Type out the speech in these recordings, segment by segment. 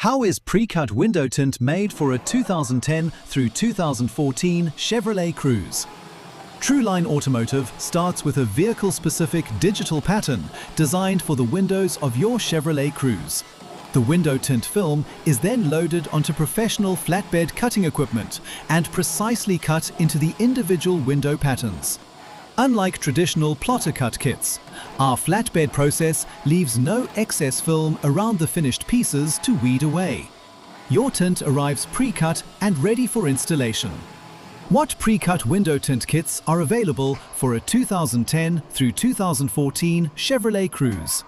How is pre-cut window tint made for a 2010 through 2014 Chevrolet Cruze? TrueLine Automotive starts with a vehicle-specific digital pattern designed for the windows of your Chevrolet Cruze. The window tint film is then loaded onto professional flatbed cutting equipment and precisely cut into the individual window patterns. Unlike traditional plotter cut kits, our flatbed process leaves no excess film around the finished pieces to weed away. Your tint arrives pre-cut and ready for installation. What pre-cut window tint kits are available for a 2010 through 2014 Chevrolet Cruze?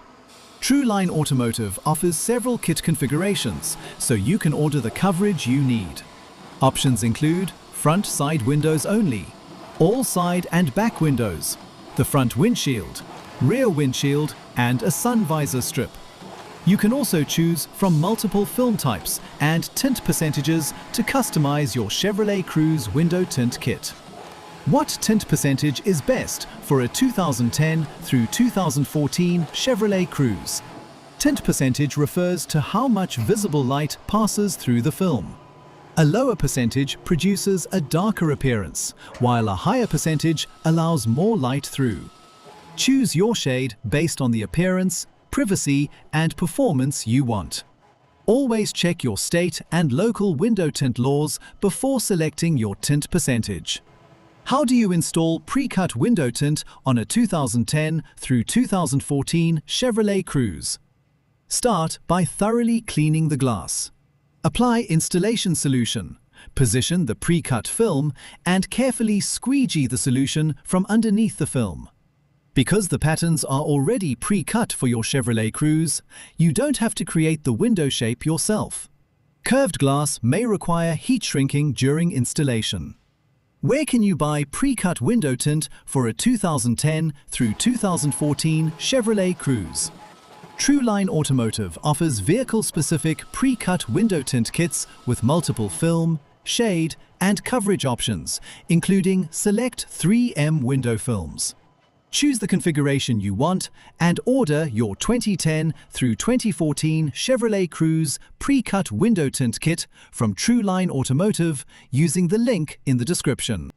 TrueLine Automotive offers several kit configurations, so you can order the coverage you need. Options include front side windows only, all side and back windows, the front windshield, rear windshield, and a sun visor strip. You can also choose from multiple film types and tint percentages to customize your Chevrolet Cruze window tint kit. What tint percentage is best for a 2010 through 2014 Chevrolet Cruze? Tint percentage refers to how much visible light passes through the film. A lower percentage produces a darker appearance, while a higher percentage allows more light through. Choose your shade based on the appearance, privacy, and performance you want. Always check your state and local window tint laws before selecting your tint percentage. How do you install pre-cut window tint on a 2010 through 2014 Chevrolet Cruze? Start by thoroughly cleaning the glass. Apply installation solution, position the pre-cut film, and carefully squeegee the solution from underneath the film. Because the patterns are already pre-cut for your Chevrolet Cruze, you don't have to create the window shape yourself. Curved glass may require heat shrinking during installation. Where can you buy pre-cut window tint for a 2010 through 2014 Chevrolet Cruze? TrueLine Automotive offers vehicle-specific pre-cut window tint kits with multiple film, shade, and coverage options, including select 3M window films. Choose the configuration you want and order your 2010 through 2014 Chevrolet Cruze pre-cut window tint kit from TrueLine Automotive using the link in the description.